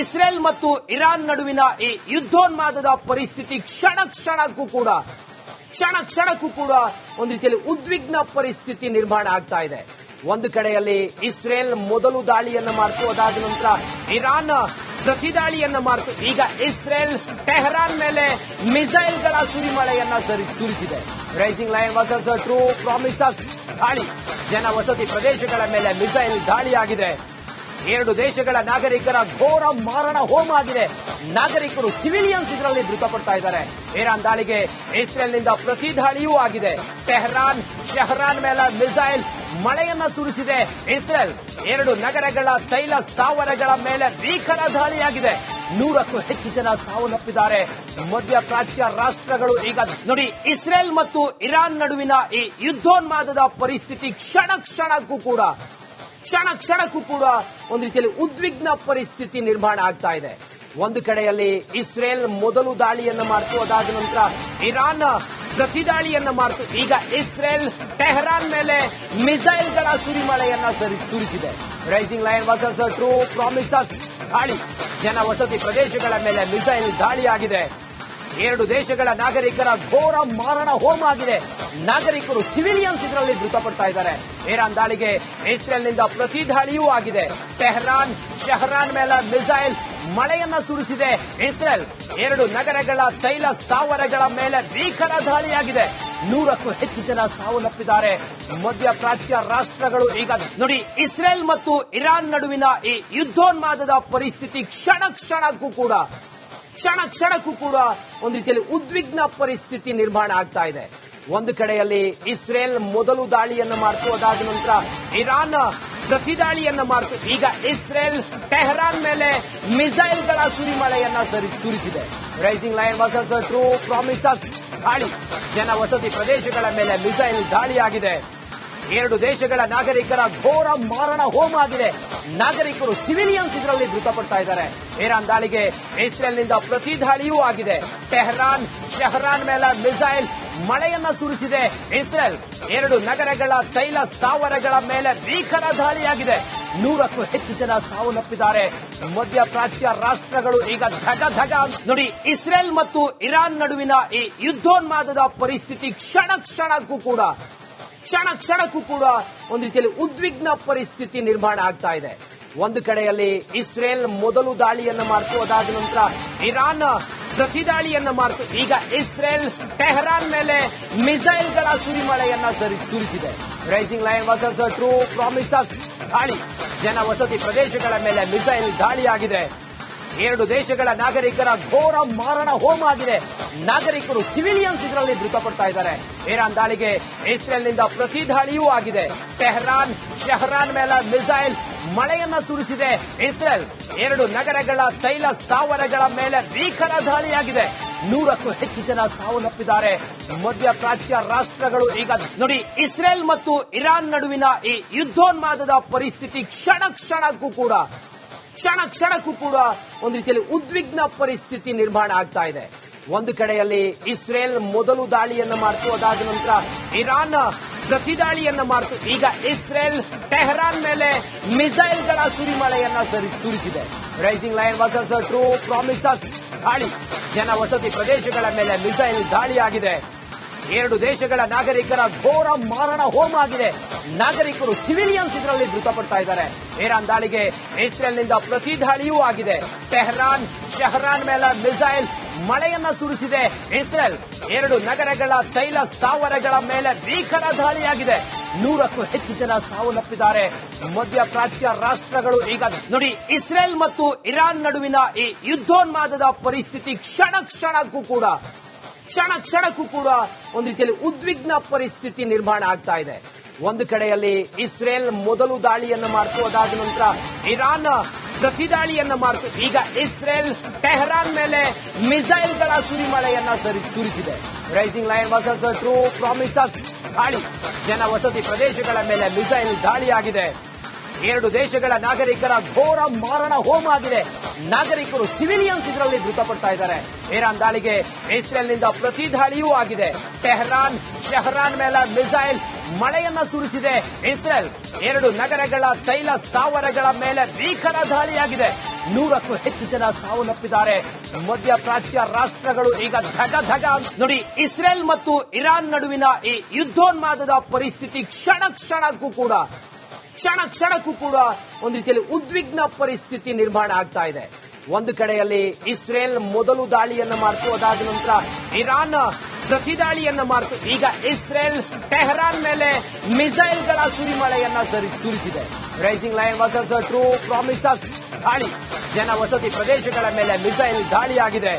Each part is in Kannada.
ಇಸ್ರೇಲ್ ಮತ್ತು ಇರಾನ್ ನಡುವಿನ ಈ ಯುದ್ಧೋನ್ಮಾದದ ಪರಿಸ್ಥಿತಿ ಕ್ಷಣ ಕ್ಷಣಕ್ಕೂ ಕೂಡ ಒಂದು ರೀತಿಯಲ್ಲಿ ಉದ್ವಿಗ್ನ ಪರಿಸ್ಥಿತಿ ನಿರ್ಮಾಣ ಆಗ್ತಾ ಇದೆ. ಒಂದು ಕಡೆಯಲ್ಲಿ ಇಸ್ರೇಲ್ ಮೊದಲು ದಾಳಿಯನ್ನ ಮಾಡಿತು, ಅದಾದ ನಂತರ ಇರಾನ್ ಪ್ರತಿದಾಳಿಯನ್ನ ಮಾಡಿತು. ಈಗ ಇಸ್ರೇಲ್ ಟೆಹರಾನ್ ಮೇಲೆ ಮಿಸೈಲ್ಗಳ ಸುರಿಮಳೆಯನ್ನ ಸುರಿಸಿದೆ. Rising lion versus true promises ದಾಳಿ, ಜನವಸತಿ ಪ್ರದೇಶಗಳ ಮೇಲೆ ಮಿಸೈಲ್ ದಾಳಿಯಾಗಿದೆ. ಎರಡು ದೇಶಗಳ ನಾಗರಿಕರ ಘೋರ ಮಾರಣ ಹೋಮ ಆಗಿದೆ. ನಾಗರಿಕರು ಸಿವಿಲಿಯನ್ಸ್ ಇದರಲ್ಲಿ ಮೃತಪಡ್ತಾ ಇದ್ದಾರೆ. ಇರಾನ್ ದಾಳಿಗೆ ಇಸ್ರೇಲ್ನಿಂದ ಪ್ರತಿ ದಾಳಿಯೂ ಆಗಿದೆ. ಟೆಹರಾನ್ ಶಹರಾನ್ ಮೇಲೆ ಮಿಸೈಲ್ ಮಳೆಯನ್ನ ಸುರಿಸಿದೆ ಇಸ್ರೇಲ್. ಎರಡು ನಗರಗಳ ತೈಲ ಸ್ಥಾವರಗಳ ಮೇಲೆ ಭೀಕರ ದಾಳಿಯಾಗಿದೆ. 100ಕ್ಕೂ ಹೆಚ್ಚು ಜನ ಸಾವನ್ನಪ್ಪಿದ್ದಾರೆ. ಮಧ್ಯಪ್ರಾಚ್ಯ ರಾಷ್ಟ್ರಗಳು ಈಗ ನೋಡಿ, ಇಸ್ರೇಲ್ ಮತ್ತು ಇರಾನ್ ನಡುವಿನ ಈ ಯುದ್ಧೋನ್ಮಾದದ ಪರಿಸ್ಥಿತಿ ಕ್ಷಣಕ್ಕೂ ಕೂಡ ಒಂದು ರೀತಿಯಲ್ಲಿ ಉದ್ವಿಗ್ನ ಪರಿಸ್ಥಿತಿ ನಿರ್ಮಾಣ ಆಗ್ತಾ ಇದೆ. ಒಂದು ಕಡೆಯಲ್ಲಿ ಇಸ್ರೇಲ್ ಮೊದಲು ದಾಳಿಯನ್ನ ಮಾಡಿತು, ಅದಾದ ನಂತರ ಇರಾನ್ ಪ್ರತಿದಾಳಿಯನ್ನ ಮಾಡಿತು. ಈಗ ಇಸ್ರೇಲ್ ಟೆಹರಾನ್ ಮೇಲೆ ಮಿಸೈಲ್ಗಳ ಸುರಿಮಳೆಯನ್ನ ಸುರಿಸಿದೆ. Rising lion versus true promises ದಾಳಿ, ಜನವಸತಿ ಪ್ರದೇಶಗಳ ಮೇಲೆ ಮಿಸೈಲ್ ದಾಳಿಯಾಗಿದೆ. ಎರಡು ದೇಶಗಳ ನಾಗರಿಕರ ಘೋರ ಮಾರಣ ಹೋಮ ಆಗಿದೆ. ನಾಗರಿಕರು ಸಿವಿಲಿಯನ್ಸ್ ಇದರಲ್ಲಿ ಮೃತಪಡ್ತಾ ಇದ್ದಾರೆ. ಇರಾನ್ ದಾಳಿಗೆ ಇಸ್ರೇಲ್ನಿಂದ ಪ್ರತಿ ದಾಳಿಯೂ ಆಗಿದೆ. ಟೆಹರಾನ್ ಶಹರಾನ್ ಮೇಲೆ ಮಿಸೈಲ್ ಮಳೆಯನ್ನ ಸುರಿಸಿದೆ ಇಸ್ರೇಲ್. ಎರಡು ನಗರಗಳ ತೈಲ ಸ್ಥಾವರಗಳ ಮೇಲೆ ಭೀಕರ ದಾಳಿಯಾಗಿದೆ. 100ಕ್ಕೂ ಹೆಚ್ಚು ಜನ ಸಾವನ್ನಪ್ಪಿದ್ದಾರೆ. ಮಧ್ಯಪ್ರಾಚ್ಯ ರಾಷ್ಟ್ರಗಳು ಈಗ ನೋಡಿ, ಇಸ್ರೇಲ್ ಮತ್ತು ಇರಾನ್ ನಡುವಿನ ಈ ಯುದ್ಧೋನ್ಮಾದದ ಪರಿಸ್ಥಿತಿ ಕ್ಷಣಕ್ಕೂ ಕೂಡ ಒಂದು ರೀತಿಯಲ್ಲಿ ಉದ್ವಿಗ್ನ ಪರಿಸ್ಥಿತಿ ನಿರ್ಮಾಣ ಆಗ್ತಾ ಇದೆ. ಒಂದು ಕಡೆಯಲ್ಲಿ ಇಸ್ರೇಲ್ ಮೊದಲು ದಾಳಿಯನ್ನ ಮಾಡಿತು, ಅದಾದ ನಂತರ ಇರಾನ್ ಪ್ರತಿದಾಳಿಯನ್ನ ಮಾಡಿತು. ಈಗ ಇಸ್ರೇಲ್ ಟೆಹರಾನ್ ಮೇಲೆ ಮಿಸೈಲ್ಗಳ ಸುರಿಮಳೆಯನ್ನ ಸುರಿಸಿದೆ. Rising lion versus true promises ದಾಳಿ, ಜನವಸತಿ ಪ್ರದೇಶಗಳ ಮೇಲೆ ಮಿಸೈಲ್ ದಾಳಿಯಾಗಿದೆ. ಎರಡು ದೇಶಗಳ ನಾಗರಿಕರ ಘೋರ ಮಾರಣ ಹೋಮ ಆಗಿದೆ. ನಾಗರಿಕರು ಸಿವಿಲಿಯನ್ಸ್ ಇದರಲ್ಲಿ ಮೃತಪಡ್ತಾ ಇದ್ದಾರೆ. ಇರಾನ್ ದಾಳಿಗೆ ಇಸ್ರೇಲ್ನಿಂದ ಪ್ರತಿ ದಾಳಿಯೂ ಆಗಿದೆ. ಟೆಹರಾನ್ ಶಹರಾನ್ ಮೇಲೆ ಮಿಸೈಲ್ ಮಳೆಯನ್ನ ಸುರಿಸಿದೆ ಇಸ್ರೇಲ್. ಎರಡು ನಗರಗಳ ತೈಲ ಸ್ಥಾವರಗಳ ಮೇಲೆ ಭೀಕರ ದಾಳಿಯಾಗಿದೆ. 100ಕ್ಕೂ ಹೆಚ್ಚು ಜನ ಸಾವನ್ನಪ್ಪಿದ್ದಾರೆ. ಮಧ್ಯಪ್ರಾಚ್ಯ ರಾಷ್ಟ್ರಗಳು ಈಗ ಧಗ ನೋಡಿ, ಇಸ್ರೇಲ್ ಮತ್ತು ಇರಾನ್ ನಡುವಿನ ಈ ಯುದ್ಧೋನ್ಮಾದದ ಪರಿಸ್ಥಿತಿ ಕ್ಷಣಕ್ಕೂ ಕೂಡ ಒಂದು ರೀತಿಯಲ್ಲಿ ಉದ್ವಿಗ್ನ ಪರಿಸ್ಥಿತಿ ನಿರ್ಮಾಣ ಆಗ್ತಾ ಇದೆ. ಒಂದು ಕಡೆಯಲ್ಲಿ ಇಸ್ರೇಲ್ ಮೊದಲು ದಾಳಿಯನ್ನ ಮಾಡಿತು, ಅದಾದ ನಂತರ ಇರಾನ್ ಪ್ರತಿದಾಳಿಯನ್ನ ಮಾಡಿತು. ಈಗ ಇಸ್ರೇಲ್ ಟೆಹರಾನ್ ಮೇಲೆ ಮಿಸೈಲ್ಗಳ ಸುರಿಮಳೆಯನ್ನ ಸುರಿಸಿದೆ. Rising lion versus true promises ದಾಳಿ, ಜನವಸತಿ ಪ್ರದೇಶಗಳ ಮೇಲೆ ಮಿಸೈಲ್ ದಾಳಿಯಾಗಿದೆ. ಎರಡು ದೇಶಗಳ ನಾಗರಿಕರ ಘೋರ ಮಾರಣ ಹೋಮ ಆಗಿದೆ. ನಾಗರಿಕರು ಸಿವಿಲಿಯನ್ಸ್ ಇದರಲ್ಲಿ ಮೃತಪಡ್ತಾ ಇದ್ದಾರೆ. ಇರಾನ್ ದಾಳಿಗೆ ಇಸ್ರೇಲ್ನಿಂದ ಪ್ರತಿ ದಾಳಿಯೂ ಆಗಿದೆ. ಟೆಹರಾನ್ ಶಹರಾನ್ ಮೇಲೆ ಮಿಸೈಲ್ ಮಳೆಯನ್ನ ಸುರಿಸಿದೆ ಇಸ್ರೇಲ್. ಎರಡು ನಗರಗಳ ತೈಲ ಸ್ಥಾವರಗಳ ಮೇಲೆ ಭೀಕರ ದಾಳಿಯಾಗಿದೆ. 100ಕ್ಕೂ ಹೆಚ್ಚು ಜನ ಸಾವನ್ನಪ್ಪಿದ್ದಾರೆ. ಮಧ್ಯಪ್ರಾಚ್ಯ ರಾಷ್ಟ್ರಗಳು ಈಗ ನೋಡಿ, ಇಸ್ರೇಲ್ ಮತ್ತು ಇರಾನ್ ನಡುವಿನ ಈ ಯುದ್ಧೋನ್ಮಾದದ ಪರಿಸ್ಥಿತಿ ಕ್ಷಣಕ್ಕೂ ಕೂಡ ಒಂದು ರೀತಿಯಲ್ಲಿ ಉದ್ವಿಗ್ನ ಪರಿಸ್ಥಿತಿ ನಿರ್ಮಾಣ ಆಗ್ತಾ ಇದೆ. ಒಂದು ಕಡೆಯಲ್ಲಿ ಇಸ್ರೇಲ್ ಮೊದಲು ದಾಳಿಯನ್ನ ಮಾಡಿತು, ಅದಾದ ನಂತರ ಇರಾನ್ ಪ್ರತಿದಾಳಿಯನ್ನ ಮಾಡಿತು. ಈಗ ಇಸ್ರೇಲ್ ಟೆಹರಾನ್ ಮೇಲೆ ಮಿಸೈಲ್ಗಳ ಸುರಿಮಳೆಯನ್ನ ಸುರಿಸಿದೆ. Rising lion versus true promises ದಾಳಿ, ಜನವಸತಿ ಪ್ರದೇಶಗಳ ಮೇಲೆ ಮಿಸೈಲ್ ದಾಳಿಯಾಗಿದೆ. ಎರಡು ದೇಶಗಳ ನಾಗರಿಕರ ಘೋರ ಮಾರಣ ಹೋಮ ಆಗಿದೆ. ನಾಗರಿಕರು ಸಿವಿಲಿಯನ್ಸ್ ಇದರಲ್ಲಿ ಮೃತಪಡ್ತಾ ಇದ್ದಾರೆ. ಇರಾನ್ ದಾಳಿಗೆ ಇಸ್ರೇಲ್ನಿಂದ ಪ್ರತಿ ದಾಳಿಯೂ ಆಗಿದೆ. ಟೆಹರಾನ್ ಶಹರಾನ್ ಮೇಲೆ ಮಿಸೈಲ್ ಮಳೆಯನ್ನ ಸುರಿಸಿದೆ ಇಸ್ರೇಲ್. ಎರಡು ನಗರಗಳ ತೈಲ ಸ್ಥಾವರಗಳ ಮೇಲೆ ಭೀಕರ ದಾಳಿಯಾಗಿದೆ. 100ಕ್ಕೂ ಹೆಚ್ಚು ಜನ ಸಾವನ್ನಪ್ಪಿದ್ದಾರೆ. ಮಧ್ಯಪ್ರಾಚ್ಯ ರಾಷ್ಟ್ರಗಳು ಈಗ ನೋಡಿ, ಇಸ್ರೇಲ್ ಮತ್ತು ಇರಾನ್ ನಡುವಿನ ಈ ಯುದ್ಧೋನ್ಮಾದದ ಪರಿಸ್ಥಿತಿ ಕ್ಷಣಕ್ಕೂ ಕೂಡ ಒಂದು ರೀತಿಯಲ್ಲಿ ಉದ್ವಿಗ್ನ ಪರಿಸ್ಥಿತಿ ನಿರ್ಮಾಣ ಆಗ್ತಾ ಇದೆ. ಒಂದು ಕಡೆಯಲ್ಲಿ ಇಸ್ರೇಲ್ ಮೊದಲು ದಾಳಿಯನ್ನ ಮಾಡಿತು, ಅದಾದ ನಂತರ ಇರಾನ್ ಪ್ರತಿದಾಳಿಯನ್ನ ಮಾಡಿತು. ಈಗ ಇಸ್ರೇಲ್ ಟೆಹರಾನ್ ಮೇಲೆ ಮಿಸೈಲ್ಗಳ ಸುರಿಮಳೆಯನ್ನ ಸುರಿಸಿದೆ. Rising lion versus true promises ದಾಳಿ, ಜನವಸತಿ ಪ್ರದೇಶಗಳ ಮೇಲೆ ಮಿಸೈಲ್ ದಾಳಿಯಾಗಿದೆ. ಎರಡು ದೇಶಗಳ ನಾಗರಿಕರ ಘೋರ ಮಾರಣ ಹೋಮ ಆಗಿದೆ. ನಾಗರಿಕರು ಸಿವಿಲಿಯನ್ಸ್ ಇದರಲ್ಲಿ ಮೃತಪಡ್ತಾ ಇದ್ದಾರೆ. ಇರಾನ್ ದಾಳಿಗೆ ಇಸ್ರೇಲ್ನಿಂದ ಪ್ರತಿ ದಾಳಿಯೂ ಆಗಿದೆ. ಟೆಹರಾನ್ ಶಹರಾನ್ ಮೇಲೆ ಮಿಸೈಲ್ ಮಳೆಯನ್ನ ಸುರಿಸಿದೆ ಇಸ್ರೇಲ್. ಎರಡು ನಗರಗಳ ತೈಲ ಸ್ಥಾವರಗಳ ಮೇಲೆ ಭೀಕರ ದಾಳಿಯಾಗಿದೆ. 100ಕ್ಕೂ ಹೆಚ್ಚು ಜನ ಸಾವನ್ನಪ್ಪಿದ್ದಾರೆ. ಮಧ್ಯಪ್ರಾಚ್ಯ ರಾಷ್ಟ್ರಗಳು ಈಗ ಧಗ ಧಗ ನೋಡಿ. ಇಸ್ರೇಲ್ ಮತ್ತು ಇರಾನ್ ನಡುವಿನ ಈ ಯುದ್ಧೋನ್ಮಾದದ ಪರಿಸ್ಥಿತಿ ಕ್ಷಣ ಕ್ಷಣಕ್ಕೂ ಕೂಡ ಒಂದು ರೀತಿಯಲ್ಲಿ ಉದ್ವಿಗ್ನ ಪರಿಸ್ಥಿತಿ ನಿರ್ಮಾಣ ಆಗ್ತಾ ಇದೆ. ಒಂದು ಕಡೆಯಲ್ಲಿ ಇಸ್ರೇಲ್ ಮೊದಲು ದಾಳಿಯನ್ನ ಮಾಡಿತು, ಅದಾದ ನಂತರ ಇರಾನ್ ಪ್ರತಿದಾಳಿಯನ್ನ ಮಾಡಿತು. ಈಗ ಇಸ್ರೇಲ್ ಟೆಹರಾನ್ ಮೇಲೆ ಮಿಸೈಲ್ಗಳ ಸುರಿಮಳೆಯನ್ನ ಸುರಿಸಿದೆ. Rising lion versus true promises ದಾಳಿ. ಜನವಸತಿ ಪ್ರದೇಶಗಳ ಮೇಲೆ ಮಿಸೈಲ್ ದಾಳಿಯಾಗಿದೆ.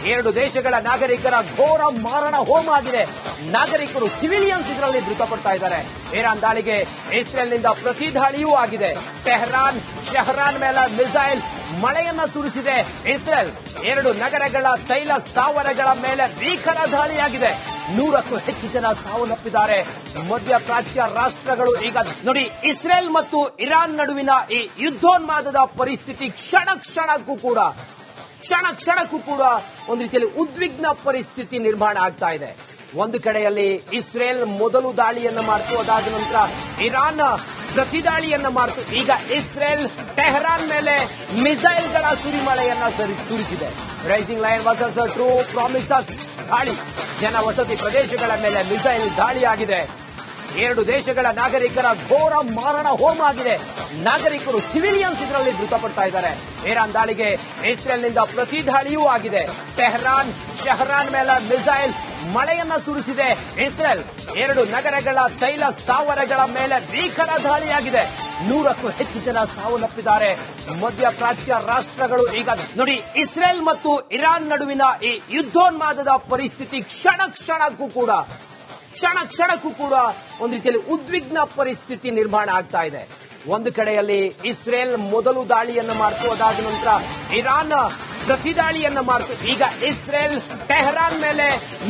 2 ದೇಶಗಳ ನಾಗರಿಕರ ಘೋರ ಮಾರಣ ಹೋಮ ಆಗಿದೆ. ನಾಗರಿಕರು ಸಿವಿಲಿಯನ್ಸ್ ಇದರಲ್ಲಿ ಮೃತಪಡ್ತಾ ಇದ್ದಾರೆ. ಇರಾನ್ ದಾಳಿಗೆ ಇಸ್ರೇಲ್ನಿಂದ ಪ್ರತಿ ದಾಳಿಯೂ ಆಗಿದೆ. ಟೆಹರಾನ್ ಶಹರಾನ್ ಮೇಲೆ ಮಿಸೈಲ್ ಮಳೆಯನ್ನ ಸುರಿಸಿದೆ ಇಸ್ರೇಲ್. 2 ನಗರಗಳ ತೈಲ ಸ್ಥಾವರಗಳ ಮೇಲೆ ಭೀಕರ ದಾಳಿಯಾಗಿದೆ. 100ಕ್ಕೂ ಹೆಚ್ಚು ಜನ ಸಾವನ್ನಪ್ಪಿದ್ದಾರೆ. ಮಧ್ಯಪ್ರಾಚ್ಯ ರಾಷ್ಟ್ರಗಳು ಈಗ ನೋಡಿ. ಇಸ್ರೇಲ್ ಮತ್ತು ಇರಾನ್ ನಡುವಿನ ಈ ಯುದ್ಧೋನ್ಮಾದದ ಪರಿಸ್ಥಿತಿ ಕ್ಷಣ ಕ್ಷಣಕ್ಕೂ ಕೂಡ ಒಂದು ರೀತಿಯಲ್ಲಿ ಉದ್ವಿಗ್ನ ಪರಿಸ್ಥಿತಿ ನಿರ್ಮಾಣ ಆಗ್ತಾ ಇದೆ. ಒಂದು ಕಡೆಯಲ್ಲಿ ಇಸ್ರೇಲ್ ಮೊದಲು ದಾಳಿಯನ್ನ ಮಾಡಿತು, ಅದಾದ ನಂತರ ಇರಾನ್ ಪ್ರತಿದಾಳಿಯನ್ನ ಮಾಡಿತು. ಈಗ ಇಸ್ರೇಲ್ ಟೆಹರಾನ್ ಮೇಲೆ ಮಿಸೈಲ್ಗಳ ಸುರಿಮಳೆಯನ್ನ ಸುರಿಸಿದೆ. Rising lion versus true promises ದಾಳಿ. ಜನವಸತಿ ಪ್ರದೇಶಗಳ ಮೇಲೆ ಮಿಸೈಲ್ ದಾಳಿಯಾಗಿದೆ. 2 ದೇಶಗಳ ನಾಗರಿಕರ ಘೋರ ಮಾರಣ ಹೋಮ ಆಗಿದೆ. ನಾಗರಿಕರು ಸಿವಿಲಿಯನ್ಸ್ ಇದರಲ್ಲಿ ಮೃತಪಡ್ತಾ ಇದ್ದಾರೆ. ಇರಾನ್ ದಾಳಿಗೆ ಇಸ್ರೇಲ್ನಿಂದ ಪ್ರತಿ ದಾಳಿಯೂ ಆಗಿದೆ. ಟೆಹರಾನ್ ಶಹರಾನ್ ಮೇಲೆ ಮಿಸೈಲ್ ಮಳೆಯನ್ನ ಸುರಿಸಿದೆ ಇಸ್ರೇಲ್. 2 ನಗರಗಳ ತೈಲ ಸ್ಥಾವರಗಳ ಮೇಲೆ ಭೀಕರ ದಾಳಿಯಾಗಿದೆ. 100ಕ್ಕೂ ಹೆಚ್ಚು ಜನ ಸಾವನ್ನಪ್ಪಿದ್ದಾರೆ. ಮಧ್ಯಪ್ರಾಚ್ಯ ರಾಷ್ಟ್ರಗಳು ಈಗ ನೋಡಿ. ಇಸ್ರೇಲ್ ಮತ್ತು ಇರಾನ್ ನಡುವಿನ ಈ ಯುದ್ಧೋನ್ಮಾದದ ಪರಿಸ್ಥಿತಿ ಕ್ಷಣ ಕ್ಷಣಕ್ಕೂ ಕೂಡ ಒಂದು ರೀತಿಯಲ್ಲಿ ಉದ್ವಿಗ್ನ ಪರಿಸ್ಥಿತಿ ನಿರ್ಮಾಣ ಆಗ್ತಾ ಇದೆ. ಒಂದು ಕಡೆಯಲ್ಲಿ ಇಸ್ರೇಲ್ ಮೊದಲು ದಾಳಿಯನ್ನ ಮಾಡಿತು, ಅದಾದ ನಂತರ ಇರಾನ್ ಪ್ರತಿದಾಳಿಯನ್ನ ಮಾಡಿತು. ಈಗ ಇಸ್ರೇಲ್ ಟೆಹರಾನ್ ಮೇಲೆ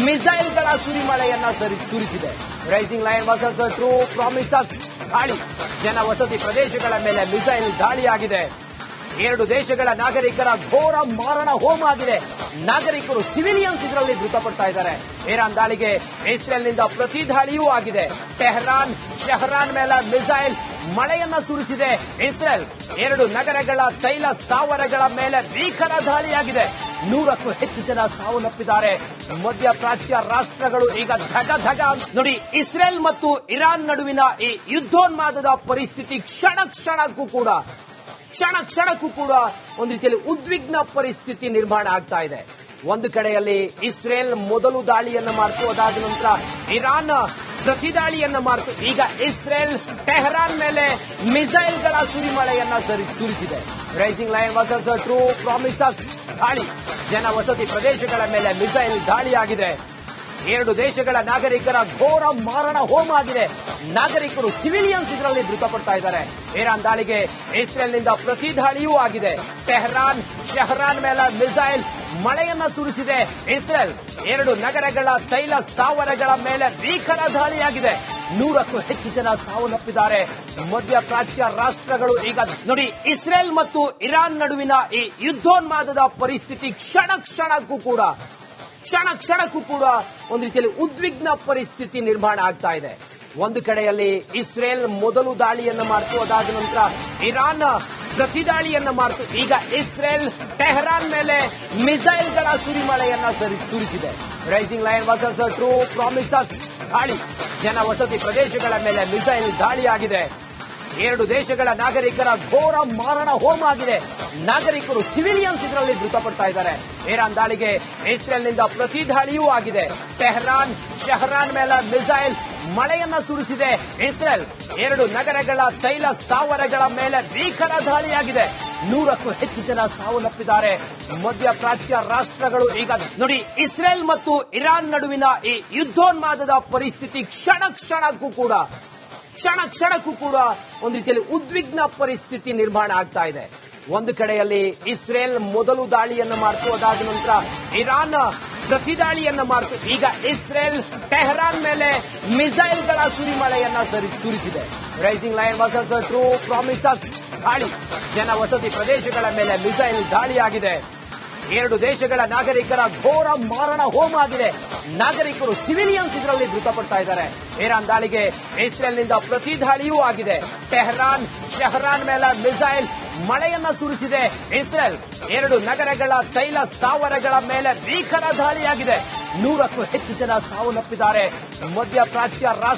ಮಿಸೈಲ್ಗಳ ಸುರಿಮಳೆಯನ್ನ ಸುರಿಸಿದೆ. Rising lion versus true promises ದಾಳಿ. ಜನವಸತಿ ಪ್ರದೇಶಗಳ ಮೇಲೆ ಮಿಸೈಲ್ ದಾಳಿಯಾಗಿದೆ. 2 ದೇಶಗಳ ನಾಗರಿಕರ ಘೋರ ಮಾರಣ ಹೋಮ ಆಗಿದೆ. ನಾಗರಿಕರು ಸಿವಿಲಿಯನ್ಸ್ ಇದರಲ್ಲಿ ಮೃತಪಡ್ತಾ ಇದ್ದಾರೆ. ಇರಾನ್ ದಾಳಿಗೆ ಇಸ್ರೇಲ್ನಿಂದ ಪ್ರತಿ ದಾಳಿಯೂ ಆಗಿದೆ. ಟೆಹರಾನ್ ಶಹರಾನ್ ಮೇಲೆ ಮಿಸೈಲ್ ಮಳೆಯನ್ನ ಸುರಿಸಿದೆ ಇಸ್ರೇಲ್. 2 ನಗರಗಳ ತೈಲ ಸ್ಥಾವರಗಳ ಮೇಲೆ ಭೀಕರ ದಾಳಿಯಾಗಿದೆ. 100ಕ್ಕೂ ಹೆಚ್ಚು ಜನ ಸಾವನ್ನಪ್ಪಿದ್ದಾರೆ. ಮಧ್ಯಪ್ರಾಚ್ಯ ರಾಷ್ಟ್ರಗಳು ಈಗ ಧಗ ಧಗ ನೋಡಿ. ಇಸ್ರೇಲ್ ಮತ್ತು ಇರಾನ್ ನಡುವಿನ ಈ ಯುದ್ಧೋನ್ಮಾದದ ಪರಿಸ್ಥಿತಿ ಕ್ಷಣ ಕ್ಷಣಕ್ಕೂ ಕೂಡ ಒಂದು ರೀತಿಯಲ್ಲಿ ಉದ್ವಿಗ್ನ ಪರಿಸ್ಥಿತಿ ನಿರ್ಮಾಣ ಆಗ್ತಾ ಇದೆ. ಒಂದು ಕಡೆಯಲ್ಲಿ ಇಸ್ರೇಲ್ ಮೊದಲು ದಾಳಿಯನ್ನ ಮಾಡಿತು, ಅದಾದ ನಂತರ ಇರಾನ್ ಪ್ರತಿದಾಳಿಯನ್ನ ಮಾಡಿತು. ಈಗ ಇಸ್ರೇಲ್ ಟೆಹರಾನ್ ಮೇಲೆ ಮಿಸೈಲ್ಗಳ ಸುರಿಮಳೆಯನ್ನ ಸುರಿಸಿದೆ. Rising lion versus true promises ದಾಳಿ. ಜನವಸತಿ ಪ್ರದೇಶಗಳ ಮೇಲೆ ಮಿಸೈಲ್ ದಾಳಿಯಾಗಿದೆ. 2 ದೇಶಗಳ ನಾಗರಿಕರ ಘೋರ ಮಾರಣ ಹೋಮ ಆಗಿದೆ. ನಾಗರಿಕರು ಸಿವಿಲಿಯನ್ಸ್ ಇದರಲ್ಲಿ ಮೃತಪಡ್ತಾ ಇದ್ದಾರೆ. ಇರಾನ್ ದಾಳಿಗೆ ಇಸ್ರೇಲ್ನಿಂದ ಪ್ರತಿ ದಾಳಿಯೂ ಆಗಿದೆ. ಟೆಹರಾನ್ ಶಹರಾನ್ ಮೇಲೆ ಮಿಸೈಲ್ ಮಳೆಯನ್ನ ಸುರಿಸಿದೆ ಇಸ್ರೇಲ್. 2 ನಗರಗಳ ತೈಲ ಸ್ಥಾವರಗಳ ಮೇಲೆ ಭೀಕರ ದಾಳಿಯಾಗಿದೆ. 100ಕ್ಕೂ ಹೆಚ್ಚು ಜನ ಸಾವನ್ನಪ್ಪಿದ್ದಾರೆ. ಮಧ್ಯಪ್ರಾಚ್ಯ ರಾಷ್ಟ್ರಗಳು ಈಗ ನೋಡಿ. ಇಸ್ರೇಲ್ ಮತ್ತು ಇರಾನ್ ನಡುವಿನ ಈ ಯುದ್ಧೋನ್ಮಾದದ ಪರಿಸ್ಥಿತಿ ಕ್ಷಣ ಕ್ಷಣಕ್ಕೂ ಕೂಡ ಒಂದು ರೀತಿಯಲ್ಲಿ ಉದ್ವಿಗ್ನ ಪರಿಸ್ಥಿತಿ ನಿರ್ಮಾಣ ಆಗ್ತಾ ಇದೆ. ಒಂದು ಕಡೆಯಲ್ಲಿ ಇಸ್ರೇಲ್ ಮೊದಲು ದಾಳಿಯನ್ನ ಮಾಡಿತು, ಅದಾದ ನಂತರ ಇರಾನ್ ಪ್ರತಿದಾಳಿಯನ್ನ ಮಾಡಿತು. ಈಗ ಇಸ್ರೇಲ್ ಟೆಹರಾನ್ ಮೇಲೆ ಮಿಸೈಲ್ಗಳ ಸುರಿಮಳೆಯನ್ನ ಸುರಿಸಿದೆ. Rising lion versus true promises ದಾಳಿ. ಜನವಸತಿ ಪ್ರದೇಶಗಳ ಮೇಲೆ ಮಿಸೈಲ್ ದಾಳಿಯಾಗಿದೆ. 2 ದೇಶಗಳ ನಾಗರಿಕರ ಘೋರ ಮಾರಣ ಹೋಮ ಆಗಿದೆ. ನಾಗರಿಕರು ಸಿವಿಲಿಯನ್ಸ್ ಇದರಲ್ಲಿ ಮೃತಪಡ್ತಾ ಇದ್ದಾರೆ. ಇರಾನ್ ದಾಳಿಗೆ ಇಸ್ರೇಲ್ನಿಂದ ಪ್ರತಿ ದಾಳಿಯೂ ಆಗಿದೆ. ಟೆಹರಾನ್ ಶಹರಾನ್ ಮೇಲೆ ಮಿಸೈಲ್ ಮಳೆಯನ್ನ ಸುರಿಸಿದೆ ಇಸ್ರೇಲ್. 2 ನಗರಗಳ ತೈಲ ಸ್ಥಾವರಗಳ ಮೇಲೆ ಭೀಕರ ದಾಳಿಯಾಗಿದೆ. 100ಕ್ಕೂ ಹೆಚ್ಚು ಜನ ಸಾವನ್ನಪ್ಪಿದ್ದಾರೆ. ಮಧ್ಯಪ್ರಾಚ್ಯ ರಾಷ್ಟ್ರಗಳು ಈಗ ನೋಡಿ. ಇಸ್ರೇಲ್ ಮತ್ತು ಇರಾನ್ ನಡುವಿನ ಈ ಯುದ್ಧೋನ್ಮಾದದ ಪರಿಸ್ಥಿತಿ ಕ್ಷಣ ಕ್ಷಣಕ್ಕೂ ಕೂಡ ಒಂದು ರೀತಿಯಲ್ಲಿ ಉದ್ವಿಗ್ನ ಪರಿಸ್ಥಿತಿ ನಿರ್ಮಾಣ ಆಗ್ತಾ ಇದೆ. ಒಂದು ಕಡೆಯಲ್ಲಿ ಇಸ್ರೇಲ್ ಮೊದಲು ದಾಳಿಯನ್ನ ಮಾಡಿತು, ಅದಾದ ನಂತರ ಇರಾನ್ ಪ್ರತಿದಾಳಿಯನ್ನ ಮಾಡಿತು. ಈಗ ಇಸ್ರೇಲ್ ಟೆಹರಾನ್ ಮೇಲೆ ಮಿಸೈಲ್ಗಳ ಸುರಿಮಳೆಯನ್ನ ಸುರಿಸಿದೆ. Rising lion versus true promises ದಾಳಿ. ಜನವಸತಿ ಪ್ರದೇಶಗಳ ಮೇಲೆ ಮಿಸೈಲ್ ದಾಳಿಯಾಗಿದೆ. 2 ದೇಶಗಳ ನಾಗರಿಕರ ಘೋರ ಮಾರಣ ಹೋಮ ಆಗಿದೆ. ನಾಗರಿಕರು ಸಿವಿಲಿಯನ್ಸ್ ಇದರಲ್ಲಿ ಮೃತಪಡ್ತಾ ಇದ್ದಾರೆ. ಇರಾನ್ ದಾಳಿಗೆ ಇಸ್ರೇಲ್ನಿಂದ ಪ್ರತಿ ದಾಳಿಯೂ ಆಗಿದೆ. ಟೆಹರಾನ್ ಶಹರಾನ್ ಮೇಲೆ ಮಿಸೈಲ್ ಮಳೆಯನ್ನ ಸುರಿಸಿದೆ ಇಸ್ರೇಲ್. 2 ನಗರಗಳ ತೈಲ ಸ್ಥಾವರಗಳ ಮೇಲೆ ಭೀಕರ ದಾಳಿಯಾಗಿದೆ. 100ಕ್ಕೂ ಹೆಚ್ಚು ಜನ ಸಾವನ್ನಪ್ಪಿದ್ದಾರೆ. ಮಧ್ಯಪ್ರಾಚ್ಯ